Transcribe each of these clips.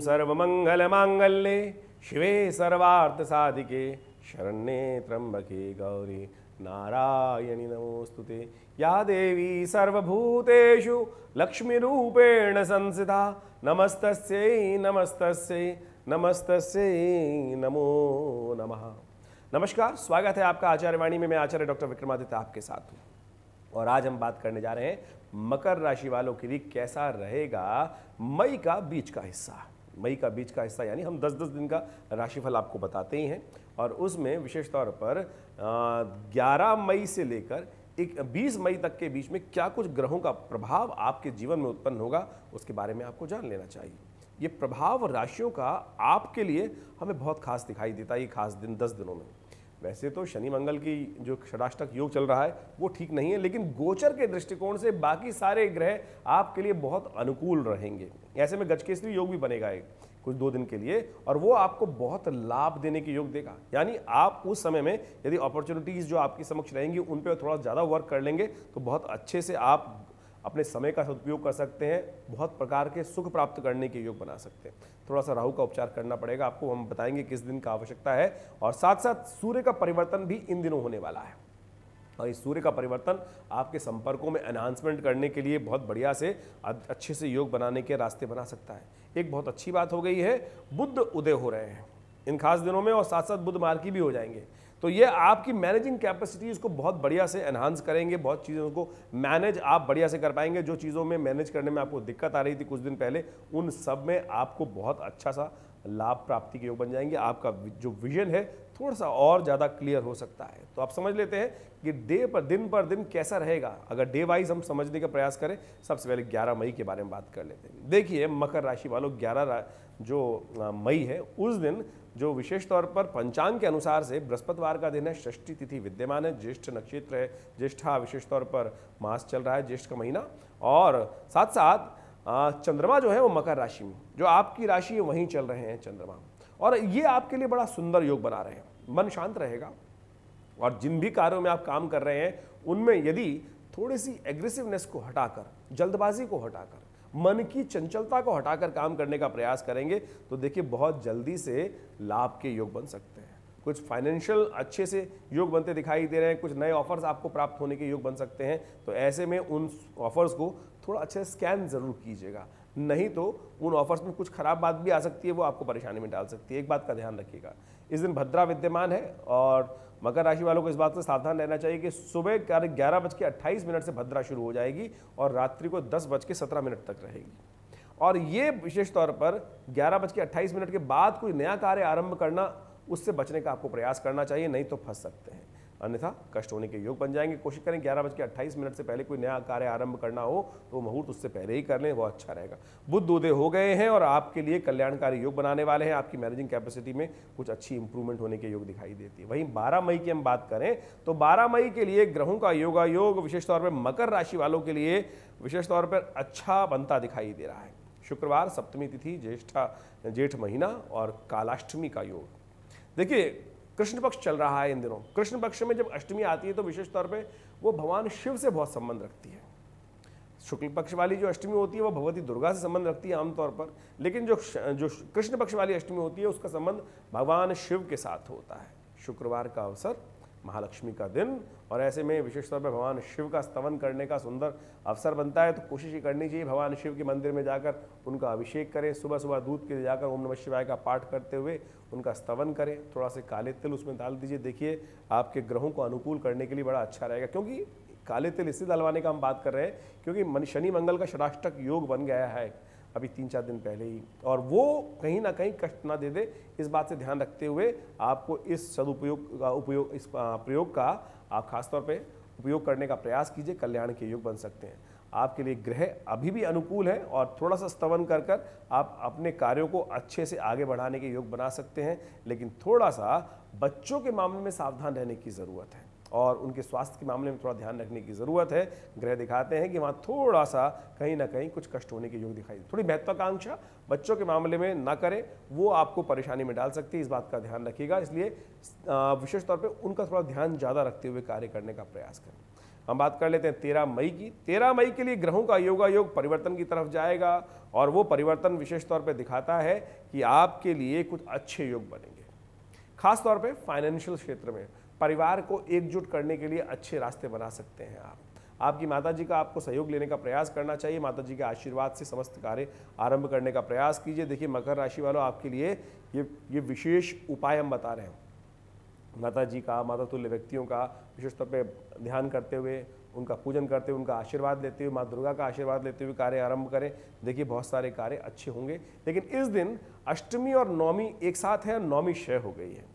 सर्वमंगलमांगल्ये शिवे सर्वार्थ साधिके शरण्ये त्र्यंबके गौरी नारायणि नमोस्तुते। या देवी सर्वभूतेषु लक्ष्मीरूपेण संस्थिता नमस्तस्यै नमस्तस्यै नमस्तस्यै नमो नमः। नमस्कार, स्वागत है आपका आचार्यवाणी में। मैं आचार्य डॉक्टर विक्रमादित्य आपके साथ हूँ और आज हम बात करने जा रहे हैं मकर राशि वालों के लिए कैसा रहेगा मई का बीच का हिस्सा। मई का बीच का हिस्सा यानी हम 10-10 दिन का राशिफल आपको बताते ही हैं और उसमें विशेष तौर पर 11 मई से लेकर 20 मई तक के बीच में क्या कुछ ग्रहों का प्रभाव आपके जीवन में उत्पन्न होगा उसके बारे में आपको जान लेना चाहिए। ये प्रभाव राशियों का आपके लिए हमें बहुत खास दिखाई देता है ये खास दिन 10 दिनों में। वैसे तो शनि मंगल की जो षडाष्टक योग चल रहा है वो ठीक नहीं है, लेकिन गोचर के दृष्टिकोण से बाकी सारे ग्रह आपके लिए बहुत अनुकूल रहेंगे। ऐसे में गजकेसरी योग भी बनेगा कुछ 2 दिन के लिए और वो आपको बहुत लाभ देने के योग देगा। यानी आप उस समय में यदि अपॉर्चुनिटीज जो आपके समक्ष रहेंगी उन पर थोड़ा ज़्यादा वर्क कर लेंगे तो बहुत अच्छे से आप अपने समय का सदुपयोग कर सकते हैं, बहुत प्रकार के सुख प्राप्त करने के योग बना सकते हैं। थोड़ा सा राहु का उपचार करना पड़ेगा आपको, हम बताएंगे किस दिन का आवश्यकता है। और साथ साथ सूर्य का परिवर्तन भी इन दिनों होने वाला है और इस सूर्य का परिवर्तन आपके संपर्कों में एनहांसमेंट करने के लिए बहुत बढ़िया से अच्छे से योग बनाने के रास्ते बना सकता है। एक बहुत अच्छी बात हो गई है, बुध उदय हो रहे हैं इन खास दिनों में और साथ साथ बुध मार्गी भी हो जाएंगे, तो ये आपकी मैनेजिंग कैपेसिटीज को बहुत बढ़िया से एनहांस करेंगे। बहुत चीज़ों को मैनेज आप बढ़िया से कर पाएंगे। जो चीज़ों में मैनेज करने में आपको दिक्कत आ रही थी कुछ दिन पहले, उन सब में आपको बहुत अच्छा सा लाभ प्राप्ति के योग बन जाएंगे। आपका जो विजन है थोड़ा सा और ज़्यादा क्लियर हो सकता है। तो आप समझ लेते हैं कि दिन पर दिन कैसा रहेगा। अगर डे वाइज हम समझने का प्रयास करें, सबसे पहले 11 मई के बारे में बात कर लेते हैं। देखिए मकर राशि वालों, 11 जो मई है उस दिन जो विशेष तौर पर पंचांग के अनुसार से बृहस्पतिवार का दिन है, षष्ठी तिथि विद्यमान है, ज्येष्ठ नक्षत्र है, ज्येष्ठा विशेष तौर पर मास चल रहा है, ज्येष्ठ का महीना, और साथ साथ चंद्रमा जो है वो मकर राशि में, जो आपकी राशि है वहीं चल रहे हैं चंद्रमा, और ये आपके लिए बड़ा सुंदर योग बना रहे हैं। मन शांत रहेगा और जिन भी कार्यों में आप काम कर रहे हैं उनमें यदि थोड़ी सी एग्रेसिवनेस को हटाकर, जल्दबाजी को हटाकर, मन की चंचलता को हटाकर काम करने का प्रयास करेंगे तो देखिए बहुत जल्दी से लाभ के योग बन सकते हैं। कुछ फाइनेंशियल अच्छे से योग बनते दिखाई दे रहे हैं, कुछ नए ऑफर्स आपको प्राप्त होने के योग बन सकते हैं। तो ऐसे में उन ऑफर्स को थोड़ा अच्छे से स्कैन जरूर कीजिएगा, नहीं तो उन ऑफर्स में कुछ खराब बात भी आ सकती है, वो आपको परेशानी में डाल सकती है। एक बात का ध्यान रखिएगा, इस दिन भद्रा विद्यमान है और मकर राशि वालों को इस बात से सावधान रहना चाहिए कि सुबह 11:28 से भद्रा शुरू हो जाएगी और रात्रि को 10:17 तक रहेगी। और ये विशेष तौर पर 11:28 के बाद कोई नया कार्य आरंभ करना, उससे बचने का आपको प्रयास करना चाहिए, नहीं तो फंस सकते हैं, अन्यथा कष्ट होने के योग बन जाएंगे। कोशिश करें 11:28 से पहले कोई नया कार्य आरंभ करना हो तो मुहूर्त उससे पहले ही कर लें, वो अच्छा रहेगा। बुध उदय हो गए हैं और आपके लिए कल्याणकारी योग बनाने वाले हैं। आपकी मैनेजिंग कैपेसिटी में कुछ अच्छी इंप्रूवमेंट होने के योग दिखाई देती है। वहीं 12 मई की हम बात करें तो 12 मई के लिए ग्रहों का योगा योग विशेष तौर पर मकर राशि वालों के लिए विशेष तौर पर अच्छा बनता दिखाई दे रहा है। शुक्रवार, सप्तमी तिथि, जेठ महीना और कालाष्टमी का योग। देखिए कृष्ण पक्ष चल रहा है इन दिनों। कृष्ण पक्ष में जब अष्टमी आती है तो विशेष तौर पे वो भगवान शिव से बहुत संबंध रखती है। शुक्ल पक्ष वाली जो अष्टमी होती है वो भगवती दुर्गा से संबंध रखती है आमतौर पर, लेकिन जो कृष्ण पक्ष वाली अष्टमी होती है उसका संबंध भगवान शिव के साथ होता है। शुक्रवार का अवसर, महालक्ष्मी का दिन, और ऐसे में विशेष तौर पर भगवान शिव का स्तवन करने का सुंदर अवसर बनता है। तो कोशिश ये करनी चाहिए भगवान शिव के मंदिर में जाकर उनका अभिषेक करें, सुबह सुबह दूध के लिए जाकर ओम नमः शिवाय का पाठ करते हुए उनका स्तवन करें, थोड़ा से काले तिल उसमें डाल दीजिए। देखिए आपके ग्रहों को अनुकूल करने के लिए बड़ा अच्छा रहेगा, क्योंकि काले तिल इसलिए डलवाने का हम बात कर रहे हैं क्योंकि शनि मंगल का षडाष्टक योग बन गया है अभी 3-4 दिन पहले ही, और वो कहीं ना कहीं कष्ट ना दे दे, इस बात से ध्यान रखते हुए आपको इस सदुपयोग इस प्रयोग का आप खासतौर पे उपयोग करने का प्रयास कीजिए। कल्याण के योग बन सकते हैं। आपके लिए ग्रह अभी भी अनुकूल है और थोड़ा सा स्तवन कर कर आप अपने कार्यों को अच्छे से आगे बढ़ाने के योग बना सकते हैं, लेकिन थोड़ा सा बच्चों के मामले में सावधान रहने की ज़रूरत है और उनके स्वास्थ्य के मामले में थोड़ा ध्यान रखने की ज़रूरत है। ग्रह दिखाते हैं कि वहाँ थोड़ा सा कहीं ना कहीं कुछ कष्ट होने के योग दिखाई दे। थोड़ी महत्वाकांक्षा बच्चों के मामले में ना करें, वो आपको परेशानी में डाल सकती है, इस बात का ध्यान रखिएगा। इसलिए विशेष तौर पे उनका थोड़ा ध्यान ज़्यादा रखते हुए कार्य करने का प्रयास करें। हम बात कर लेते हैं 13 मई की। 13 मई के लिए ग्रहों का योगायोग परिवर्तन की तरफ जाएगा और वो परिवर्तन विशेष तौर पे दिखाता है कि आपके लिए कुछ अच्छे योग बनेंगे, खास तौर पे फाइनेंशियल क्षेत्र में परिवार को एकजुट करने के लिए अच्छे रास्ते बना सकते हैं आप। आपकी माताजी का आपको सहयोग लेने का प्रयास करना चाहिए, माताजी के आशीर्वाद से समस्त कार्य आरंभ करने का प्रयास कीजिए। देखिए मकर राशि वालों, आपके लिए ये विशेष उपाय हम बता रहे हैं। माता जी का, माता तुल्य व्यक्तियों का विशेष तौर पे ध्यान करते हुए, उनका पूजन करते हुए, उनका आशीर्वाद लेते हुए, माँ दुर्गा का आशीर्वाद लेते हुए कार्य आरंभ करें। देखिए बहुत सारे कार्य अच्छे होंगे। लेकिन इस दिन अष्टमी और नवमी एक साथ है, नवमी क्षय हो गई है,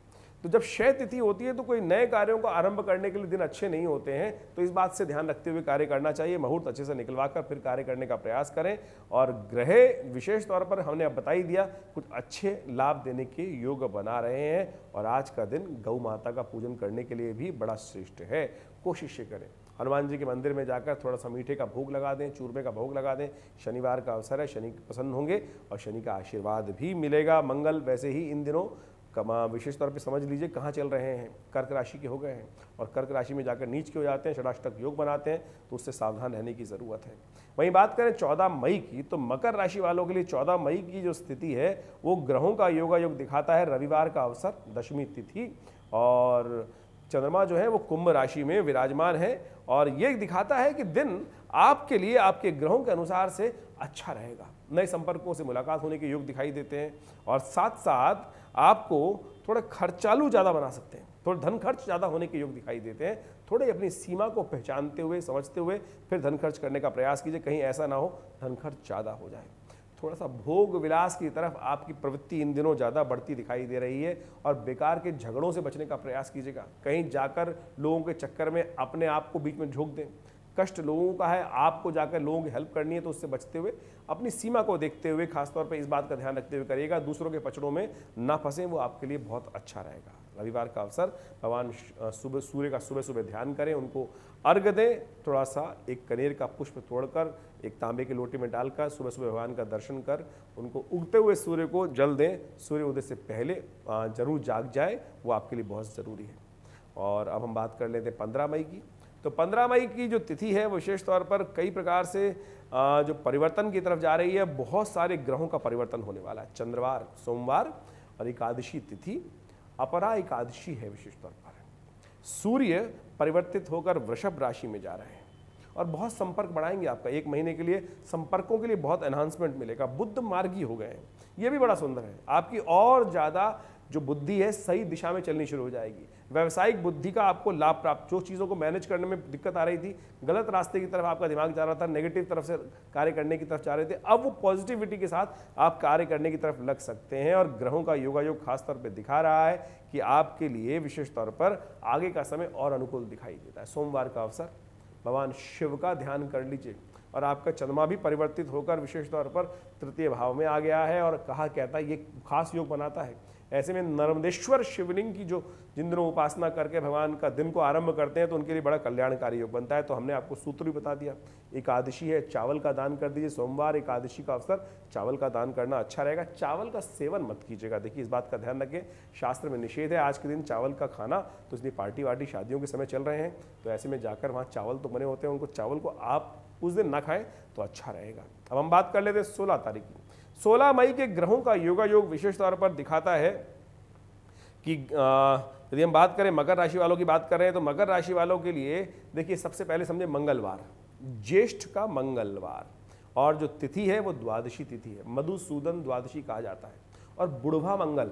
तो जब क्षय तिथि होती है तो कोई नए कार्यों को आरंभ करने के लिए दिन अच्छे नहीं होते हैं। तो इस बात से ध्यान रखते हुए कार्य करना चाहिए। मुहूर्त अच्छे से निकलवा कर फिर कार्य करने का प्रयास करें। और ग्रह विशेष तौर पर हमने अब बता ही दिया, कुछ अच्छे लाभ देने के योग बना रहे हैं। और आज का दिन गौ माता का पूजन करने के लिए भी बड़ा श्रेष्ठ है। कोशिश करें हनुमान जी के मंदिर में जाकर थोड़ा सा मीठे का भोग लगा दें, चूरमे का भोग लगा दें। शनिवार का अवसर है, शनि प्रसन्न होंगे और शनि का आशीर्वाद भी मिलेगा। मंगल वैसे ही इन दिनों कमा विशेष तौर पे समझ लीजिए कहाँ चल रहे हैं, कर्क राशि के हो गए हैं और कर्क राशि में जाकर नीच के हो जाते हैं, षडाष्टक योग बनाते हैं, तो उससे सावधान रहने की ज़रूरत है। वहीं बात करें 14 मई की, तो मकर राशि वालों के लिए 14 मई की जो स्थिति है वो ग्रहों का योगायोग दिखाता है। रविवार का अवसर, दशमी तिथि, और चंद्रमा जो है वो कुंभ राशि में विराजमान है। और ये दिखाता है कि दिन आपके लिए आपके ग्रहों के अनुसार से अच्छा रहेगा। नए संपर्कों से मुलाकात होने के योग दिखाई देते हैं और साथ साथ आपको थोड़ा खर्चालू ज़्यादा बना सकते हैं, थोड़ा धन खर्च ज़्यादा होने के योग दिखाई देते हैं। थोड़े अपनी सीमा को पहचानते हुए, समझते हुए फिर धन खर्च करने का प्रयास कीजिए, कहीं ऐसा ना हो धन खर्च ज़्यादा हो जाए। थोड़ा सा भोग विलास की तरफ आपकी प्रवृत्ति इन दिनों ज़्यादा बढ़ती दिखाई दे रही है और बेकार के झगड़ों से बचने का प्रयास कीजिएगा। कहीं जाकर लोगों के चक्कर में अपने आप को बीच में झोंक दें। कष्ट लोगों का है, आपको जाकर लोगों की हेल्प करनी है, तो उससे बचते हुए अपनी सीमा को देखते हुए, खासतौर पर इस बात का ध्यान रखते हुए करिएगा। दूसरों के पचड़ों में ना फंसें, वो आपके लिए बहुत अच्छा रहेगा। रविवार का अवसर, भगवान सूर्य का सुबह सुबह ध्यान करें, उनको अर्घ्य दें। थोड़ा सा एक कनेर का पुष्प तोड़कर एक तांबे के लोटे में डालकर सुबह सुबह भगवान का दर्शन कर उनको उगते हुए सूर्य को जल दें। सूर्य उदय से पहले जरूर जाग जाए, वो आपके लिए बहुत ज़रूरी है। और अब हम बात कर लेते हैं 15 मई की। तो 15 मई की जो तिथि है वो विशेष तौर पर कई प्रकार से जो परिवर्तन की तरफ जा रही है। बहुत सारे ग्रहों का परिवर्तन होने वाला है। चंद्रवार, सोमवार और एकादशी तिथि, अपरा एकादशी है। विशेष तौर पर सूर्य परिवर्तित होकर वृषभ राशि में जा रहे हैं और बहुत संपर्क बढ़ाएंगे आपका। एक महीने के लिए संपर्कों के लिए बहुत एनहांसमेंट मिलेगा। बुद्ध मार्गी हो गए हैं, ये भी बड़ा सुंदर है। आपकी और ज़्यादा जो बुद्धि है सही दिशा में चलनी शुरू हो जाएगी। व्यावसायिक बुद्धि का आपको लाभ प्राप्त, जो चीज़ों को मैनेज करने में दिक्कत आ रही थी, गलत रास्ते की तरफ आपका दिमाग जा रहा था, नेगेटिव तरफ से कार्य करने की तरफ जा रहे थे, अब वो पॉजिटिविटी के साथ आप कार्य करने की तरफ लग सकते हैं। और ग्रहों का योगायोग खास तौर पर दिखा रहा है कि आपके लिए विशेष तौर पर आगे का समय और अनुकूल दिखाई देता है। सोमवार का अवसर, भगवान शिव का ध्यान कर लीजिए। और आपका चंद्रमा भी परिवर्तित होकर विशेष तौर पर तृतीय भाव में आ गया है और कहा कहता है ये खास योग बनाता है। ऐसे में नर्मदेश्वर शिवलिंग की जो जिन दिनों उपासना करके भगवान का दिन को आरंभ करते हैं तो उनके लिए बड़ा कल्याणकारी योग बनता है। तो हमने आपको सूत्र भी बता दिया। एकादशी है, चावल का दान कर दीजिए। सोमवार एकादशी का अवसर, चावल का दान करना अच्छा रहेगा। चावल का सेवन मत कीजिएगा, देखिए इस बात का ध्यान रखें, शास्त्र में निषेध है आज के दिन चावल का खाना। तो इसलिए पार्टी वार्टी शादियों के समय चल रहे हैं, तो ऐसे में जाकर वहाँ चावल तो बने होते हैं, उनको चावल को आप उस दिन ना खाएं तो अच्छा रहेगा। अब हम बात कर लेते हैं 16 तारीख की। 16 मई के ग्रहों का योगायोग विशेष तौर पर दिखाता है कि यदि हम बात करें मकर राशि वालों की बात कर रहे हैं तो मकर राशि वालों के लिए देखिए सबसे पहले समझे मंगलवार, ज्येष्ठ का मंगलवार, और जो तिथि है वो द्वादशी तिथि है, मधुसूदन द्वादशी कहा जाता है। और बुढ़वा मंगल,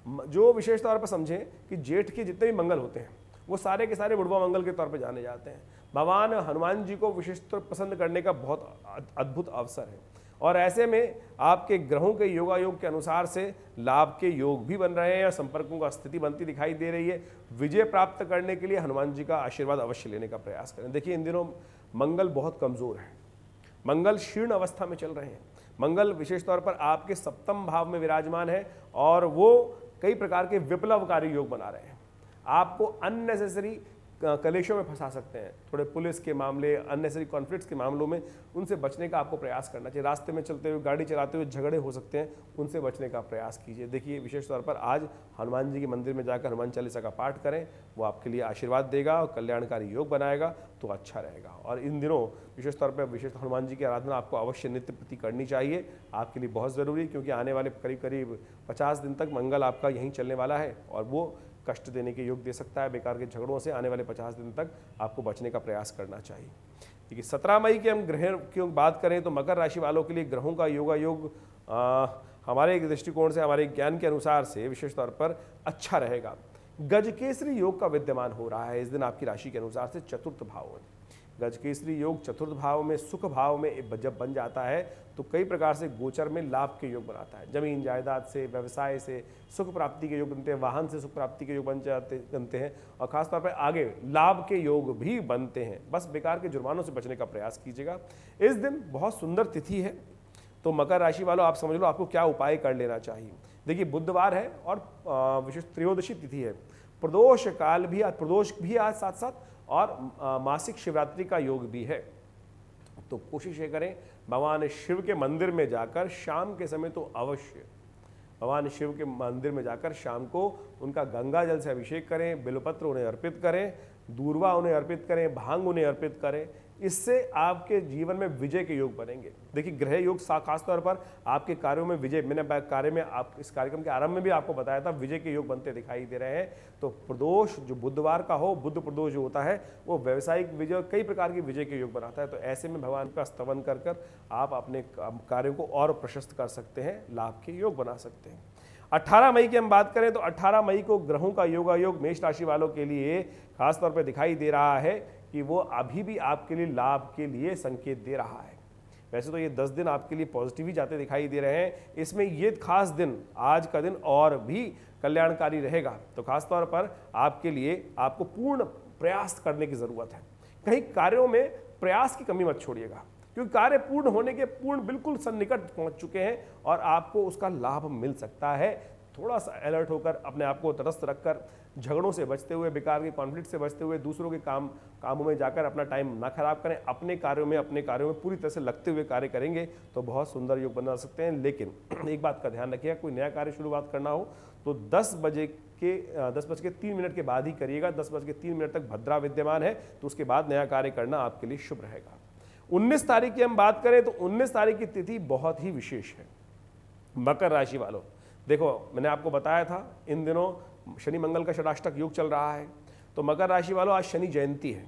जो विशेष तौर पर समझें कि जेठ के जितने भी मंगल होते हैं वो सारे के सारे बुढ़वा मंगल के तौर पर जाने जाते हैं। भगवान हनुमान जी को विशेष तौर पसंद करने का बहुत अद्भुत अवसर है। और ऐसे में आपके ग्रहों के योगायोग के अनुसार से लाभ के योग भी बन रहे हैं और संपर्कों का स्थिति बनती दिखाई दे रही है। विजय प्राप्त करने के लिए हनुमान जी का आशीर्वाद अवश्य लेने का प्रयास करें। देखिए इन दिनों मंगल बहुत कमज़ोर है, मंगल शीर्ण अवस्था में चल रहे हैं। मंगल विशेष तौर पर आपके सप्तम भाव में विराजमान है और वो कई प्रकार के विप्लवकारी योग बना रहे हैं। आपको अननेसेसरी कलेशों में फंसा सकते हैं, थोड़े पुलिस के मामले, अननेसेसरी कॉन्फ्लिक्ट्स के मामलों में उनसे बचने का आपको प्रयास करना चाहिए। रास्ते में चलते हुए, गाड़ी चलाते हुए झगड़े हो सकते हैं, उनसे बचने का प्रयास कीजिए। देखिए, विशेष तौर पर आज हनुमान जी के मंदिर में जाकर हनुमान चालीसा का पाठ करें, वो आपके लिए आशीर्वाद देगा और कल्याणकारी योग बनाएगा, तो अच्छा रहेगा। और इन दिनों विशेष तौर पर विशेष हनुमान जी की आराधना आपको अवश्य नित्य प्रति करनी चाहिए, आपके लिए बहुत ज़रूरी, क्योंकि आने वाले करीब करीब 50 दिन तक मंगल आपका यहीं चलने वाला है और वो कष्ट देने के योग दे सकता है। बेकार के झगड़ों से आने वाले 50 दिन तक आपको बचने का प्रयास करना चाहिए। देखिए, 17 मई के हम ग्रह की बात करें तो मकर राशि वालों के लिए ग्रहों का योगा योग हमारे दृष्टिकोण से, हमारे ज्ञान के अनुसार से विशेष तौर पर अच्छा रहेगा। गजकेसरी योग का विद्यमान हो रहा है इस दिन आपकी राशि के अनुसार से चतुर्थ भाव में। गजकेसरी योग चतुर्थ भाव में, सुख भाव में जब बन जाता है तो कई प्रकार से गोचर में लाभ के योग बनाता है। जमीन जायदाद से, व्यवसाय से सुख प्राप्ति के योग बनते हैं, वाहन से सुख प्राप्ति के योग बनते हैं और खासतौर पर आगे लाभ के योग भी बनते हैं। बस बेकार के जुर्मानों से बचने का प्रयास कीजिएगा। इस दिन बहुत सुंदर तिथि है, तो मकर राशि वालों आप समझ लो आपको क्या उपाय कर लेना चाहिए। देखिए, बुधवार है और विशेष त्रयोदशी तिथि है, प्रदोष काल भी, प्रदोष भी आज साथ साथ, और मासिक शिवरात्रि का योग भी है। तो कोशिश ये करें भगवान शिव के मंदिर में जाकर शाम के समय तो अवश्य भगवान शिव के मंदिर में जाकर शाम को उनका गंगा जल से अभिषेक करें, बिल्वपत्र उन्हें अर्पित करें, दूर्वा उन्हें अर्पित करें, भांग उन्हें अर्पित करें। इससे आपके जीवन में विजय के योग बनेंगे। देखिए, ग्रह योग खासतौर पर आपके कार्यों में विजय, मैंने कार्य में आप इस कार्यक्रम के आरंभ में भी आपको बताया था, विजय के योग बनते दिखाई दे रहे हैं। तो प्रदोष जो बुधवार का हो, बुध प्रदोष जो होता है वो व्यावसायिक विजय, कई प्रकार की विजय के योग बनाता है। तो ऐसे में भगवान का स्तवन कर आप अपने कार्यों को और प्रशस्त कर सकते हैं, लाभ के योग बना सकते हैं। 18 मई की हम बात करें तो 18 मई को ग्रहों का योगा योग मेष राशि वालों के लिए खासतौर पर दिखाई दे रहा है कि वो अभी भी आपके लिए लाभ के लिए संकेत दे रहा है। वैसे तो ये 10 दिन आपके लिए पॉजिटिव ही जाते दिखाई दे रहे हैं, इसमें ये खास दिन, आज का दिन और भी कल्याणकारी रहेगा। तो खासतौर पर आपके लिए आपको पूर्ण प्रयास करने की ज़रूरत है। कहीं कार्यों में प्रयास की कमी मत छोड़िएगा, क्योंकि कार्य पूर्ण होने के बिल्कुल सन्निकट पहुंच चुके हैं और आपको उसका लाभ मिल सकता है। थोड़ा सा अलर्ट होकर, अपने आप को तटस्थ रखकर, झगड़ों से बचते हुए, बेकार के कॉन्फ्लिक्ट से बचते हुए, दूसरों के कामों में जाकर अपना टाइम ना खराब करें। अपने कार्यों में पूरी तरह से लगते हुए कार्य करेंगे तो बहुत सुंदर योग बना सकते हैं। लेकिन एक बात का ध्यान रखिएगा, कोई नया कार्य शुरुआत करना हो तो 10 बज के 3 मिनट के बाद ही करिएगा। 10 बज के 3 मिनट तक भद्रा विद्यमान है, तो उसके बाद नया कार्य करना आपके लिए शुभ रहेगा। 19 तारीख की हम बात करें तो 19 तारीख की तिथि बहुत ही विशेष है। मकर राशि वालों, देखो मैंने आपको बताया था इन दिनों शनि मंगल का षडाष्टक योग चल रहा है। तो मकर राशि वालों, आज शनि जयंती है,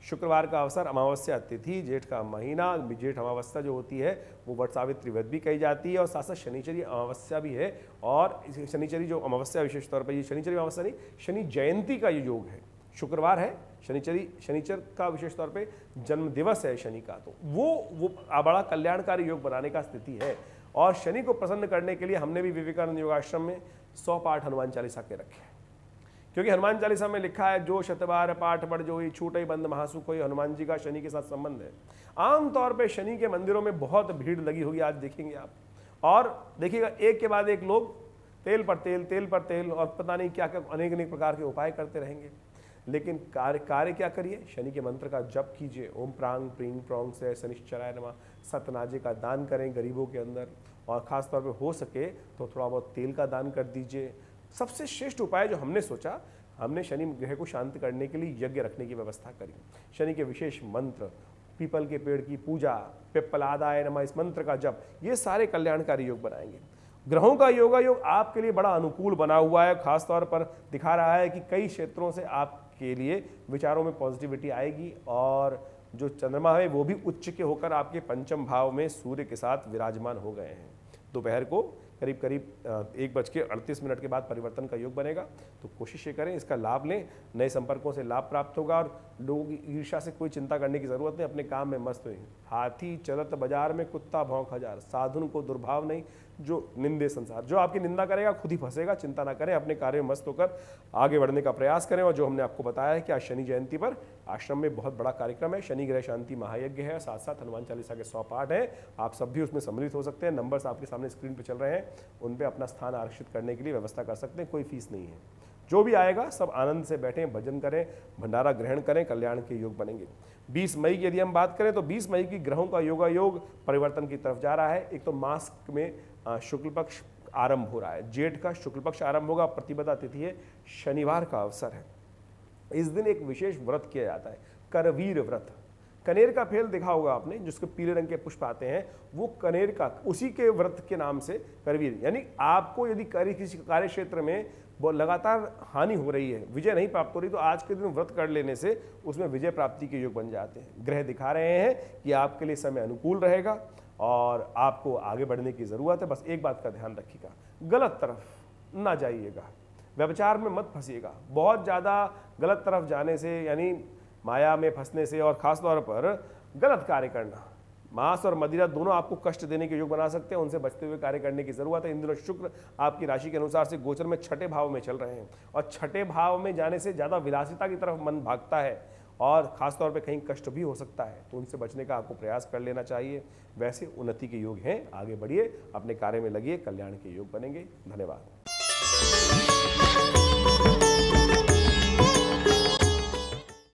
शुक्रवार का अवसर, अमावस्या तिथि, जेठ का महीना, जेठ अमावस्या जो होती है वो वट सावित्री व्रत भी कही जाती है और साथ साथ शनिचरी अमावस्या भी है। और शनिचरी जो अमावस्या विशेष तौर पर, ये शनिचरी अमावस्या नहीं, शनि जयंती का ये योग है, शुक्रवार है, शनिचर का विशेष तौर पे जन्म दिवस है शनि का, तो वो बड़ा कल्याणकारी योग बनाने का स्थिति है। और शनि को प्रसन्न करने के लिए हमने भी विवेकानंद योगाश्रम में 100 पाठ हनुमान चालीसा के रखे हैं, क्योंकि हनुमान चालीसा में लिखा है जो शतबार पाठ पढ़ जो ही छूटे बंद महासुख होई। हनुमान जी का शनि के साथ संबंध है। आमतौर पे शनि के मंदिरों में बहुत भीड़ लगी होगी, आज देखेंगे आप, और देखिएगा एक के बाद एक लोग तेल पर तेल और पता नहीं क्या क्या अनेक प्रकार के उपाय करते रहेंगे। लेकिन कार्य क्या करिए, शनि के मंत्र का जप कीजिए, ओम प्रांग प्रींग प्रोंग से शनिश्चराय नमः, सतनाजे का दान करें गरीबों के अंदर, और ख़ास तौर पे हो सके तो थोड़ा बहुत तेल का दान कर दीजिए। सबसे श्रेष्ठ उपाय जो हमने सोचा, हमने शनि ग्रह को शांत करने के लिए यज्ञ रखने की व्यवस्था करी। शनि के विशेष मंत्र, पीपल के पेड़ की पूजा, पिप्पलादाय नमः, इस मंत्र का जप, ये सारे कल्याणकारी योग बनाएंगे। ग्रहों का योगा योग आपके लिए बड़ा अनुकूल बना हुआ है, खासतौर पर दिखा रहा है कि कई क्षेत्रों से आपके लिए विचारों में पॉजिटिविटी आएगी। और जो चंद्रमा है वो भी उच्च के होकर आपके पंचम भाव में सूर्य के साथ विराजमान हो गए हैं। दोपहर को करीब 1:38 के बाद परिवर्तन का योग बनेगा, तो कोशिश ये करें इसका लाभ लें। नए संपर्कों से लाभ प्राप्त होगा और लोगों की ईर्ष्या से कोई चिंता करने की जरूरत नहीं, अपने काम में मस्त हुए। हाथी चलत बाजार में कुत्ता भौंक हजार, साधुन को दुर्भाव नहीं जो निंदे संसार। जो आपकी निंदा करेगा खुद ही फंसेगा, चिंता ना करें, अपने कार्य में मस्त होकर आगे बढ़ने का प्रयास करें। और जो हमने आपको बताया है कि आज शनि जयंती पर आश्रम में बहुत बड़ा कार्यक्रम है, शनि ग्रह शांति महायज्ञ है, साथ साथ हनुमान चालीसा के 100 पाठ है। आप सब भी उसमें सम्मिलित हो सकते हैं। नंबर्स आपके सामने स्क्रीन पर चल रहे हैं, उन पर अपना स्थान आरक्षित करने के लिए व्यवस्था कर सकते हैं, कोई फीस नहीं है। जो भी आएगा सब आनंद से बैठें, भजन करें, भंडारा ग्रहण करें, कल्याण के योग बनेंगे। 20 मई की यदि हम बात करें तो 20 मई की ग्रहों का योग परिवर्तन की तरफ जा रहा है। एक तो मास में शुक्ल पक्ष आरंभ हो रहा है, जेठ का शुक्ल पक्ष आरंभ होगा, प्रतिपदा तिथि है, शनिवार का अवसर है। इस दिन एक विशेष व्रत किया जाता है, करवीर व्रत। कनेर का फेल देखा होगा आपने, जिसके पीले रंग के पुष्प आते हैं, वो कनेर का, उसी के व्रत के नाम से करवीर। यानी आपको यदि किसी कार्य क्षेत्र में वो लगातार हानि हो रही है, विजय नहीं प्राप्त हो रही, तो आज के दिन व्रत कर लेने से उसमें विजय प्राप्ति के योग बन जाते हैं। ग्रह दिखा रहे हैं कि आपके लिए समय अनुकूल रहेगा और आपको आगे बढ़ने की ज़रूरत है। बस एक बात का ध्यान रखिएगा, गलत तरफ ना जाइएगा, व्यभिचार में मत फंसिएगा। बहुत ज़्यादा गलत तरफ जाने से, यानी माया में फंसने से, और ख़ास तौर पर गलत कार्य करना, मांस और मदिरा दोनों आपको कष्ट देने के योग बना सकते हैं, उनसे बचते हुए कार्य करने की जरूरत है। इन दिनों शुक्र आपकी राशि के अनुसार से गोचर में 6ठे भाव में चल रहे हैं, और 6ठे भाव में जाने से ज़्यादा विलासिता की तरफ मन भागता है और खासतौर पे कहीं कष्ट भी हो सकता है, तो उनसे बचने का आपको प्रयास कर लेना चाहिए। वैसे उन्नति के योग हैं, आगे बढ़िए, अपने कार्य में लगिए, कल्याण के योग बनेंगे। धन्यवाद।